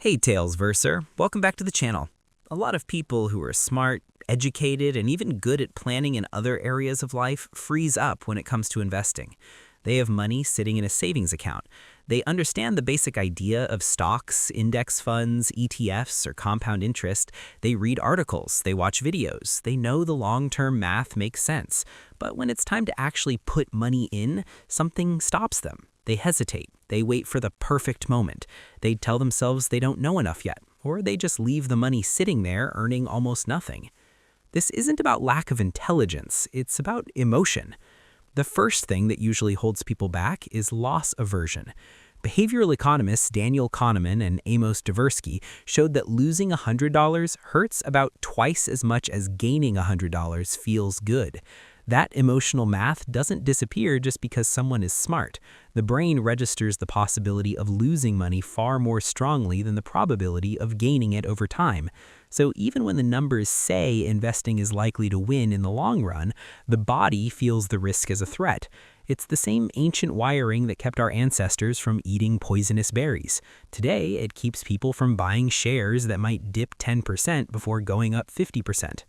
Hey Talesverser, welcome back to the channel. A lot of people who are smart, educated, and even good at planning in other areas of life freeze up when it comes to investing. They have money sitting in a savings account. They understand the basic idea of stocks, index funds, ETFs, or compound interest. They read articles, they watch videos, they know the long-term math makes sense. But when it's time to actually put money in, something stops them. They hesitate. They wait for the perfect moment. They tell themselves they don't know enough yet, or they just leave the money sitting there earning almost nothing. This isn't about lack of intelligence, it's about emotion. The first thing that usually holds people back is loss aversion. Behavioral economists Daniel Kahneman and Amos Tversky showed that losing $100 hurts about twice as much as gaining $100 feels good. That emotional math doesn't disappear just because someone is smart. The brain registers the possibility of losing money far more strongly than the probability of gaining it over time. So even when the numbers say investing is likely to win in the long run, the body feels the risk as a threat. It's the same ancient wiring that kept our ancestors from eating poisonous berries. Today, it keeps people from buying shares that might dip 10% before going up 50%.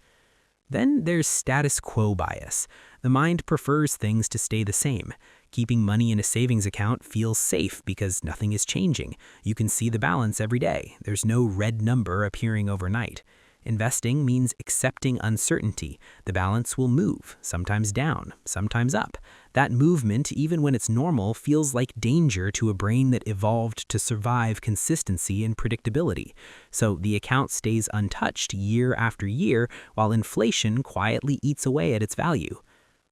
Then there's status quo bias. The mind prefers things to stay the same. Keeping money in a savings account feels safe because nothing is changing. You can see the balance every day. There's no red number appearing overnight. Investing means accepting uncertainty. The balance will move, sometimes down, sometimes up. That movement, even when it's normal, feels like danger to a brain that evolved to survive consistency and predictability. So the account stays untouched year after year while inflation quietly eats away at its value.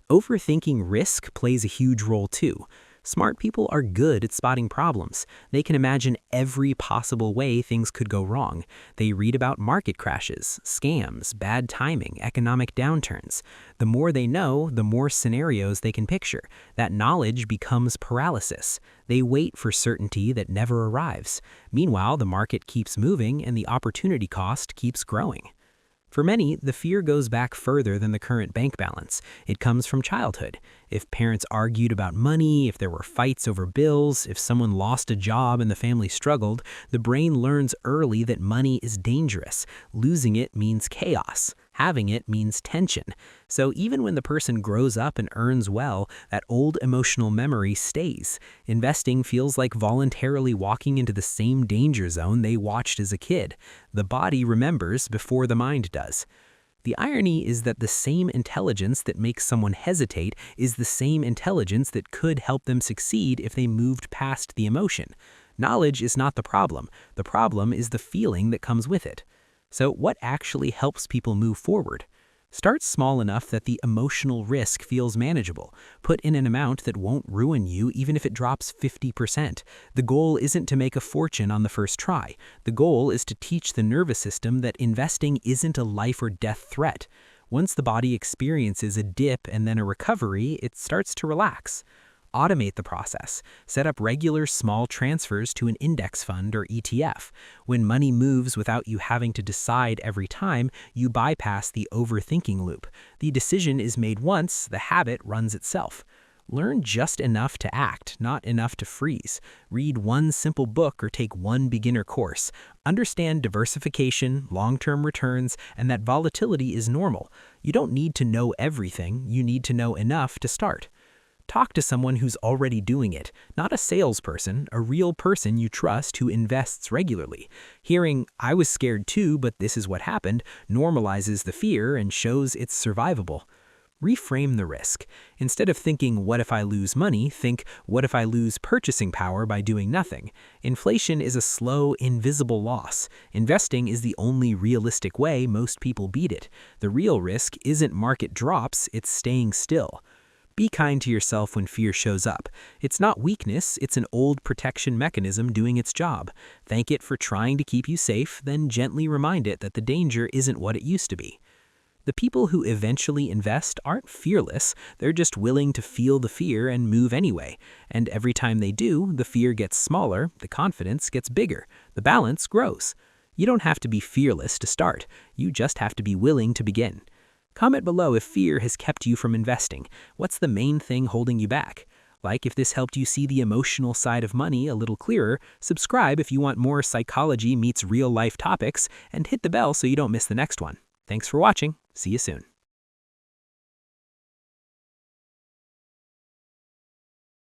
Overthinking risk plays a huge role too. Smart people are good at spotting problems. They can imagine every possible way things could go wrong. They read about market crashes, scams, bad timing, economic downturns. The more they know, the more scenarios they can picture. That knowledge becomes paralysis. They wait for certainty that never arrives. Meanwhile, the market keeps moving and the opportunity cost keeps growing. For many, the fear goes back further than the current bank balance. It comes from childhood. If parents argued about money, if there were fights over bills, if someone lost a job and the family struggled, the brain learns early that money is dangerous. Losing it means chaos. Having it means tension. So even when the person grows up and earns well, that old emotional memory stays. Investing feels like voluntarily walking into the same danger zone they watched as a kid. The body remembers before the mind does. The irony is that the same intelligence that makes someone hesitate is the same intelligence that could help them succeed if they moved past the emotion. Knowledge is not the problem. The problem is the feeling that comes with it. So what actually helps people move forward? Start small enough that the emotional risk feels manageable. Put in an amount that won't ruin you even if it drops 50%. The goal isn't to make a fortune on the first try. The goal is to teach the nervous system that investing isn't a life or death threat. Once the body experiences a dip and then a recovery, it starts to relax. Automate the process. Set up regular small transfers to an index fund or ETF. When money moves without you having to decide every time, you bypass the overthinking loop. The decision is made once, the habit runs itself. Learn just enough to act, not enough to freeze. Read one simple book or take one beginner course. Understand diversification, long-term returns, and that volatility is normal. You don't need to know everything, you need to know enough to start. Talk to someone who's already doing it, not a salesperson, a real person you trust who invests regularly. Hearing, "I was scared too, but this is what happened," normalizes the fear and shows it's survivable. Reframe the risk. Instead of thinking, "What if I lose money?" think, "What if I lose purchasing power by doing nothing?" Inflation is a slow, invisible loss. Investing is the only realistic way most people beat it. The real risk isn't market drops, it's staying still. Be kind to yourself when fear shows up. It's not weakness, it's an old protection mechanism doing its job. Thank it for trying to keep you safe, then gently remind it that the danger isn't what it used to be. The people who eventually invest aren't fearless, they're just willing to feel the fear and move anyway. And every time they do, the fear gets smaller, the confidence gets bigger, the balance grows. You don't have to be fearless to start, you just have to be willing to begin. Comment below if fear has kept you from investing. What's the main thing holding you back? Like if this helped you see the emotional side of money a little clearer, subscribe if you want more psychology meets real-life topics, and hit the bell so you don't miss the next one. Thanks for watching. See you soon.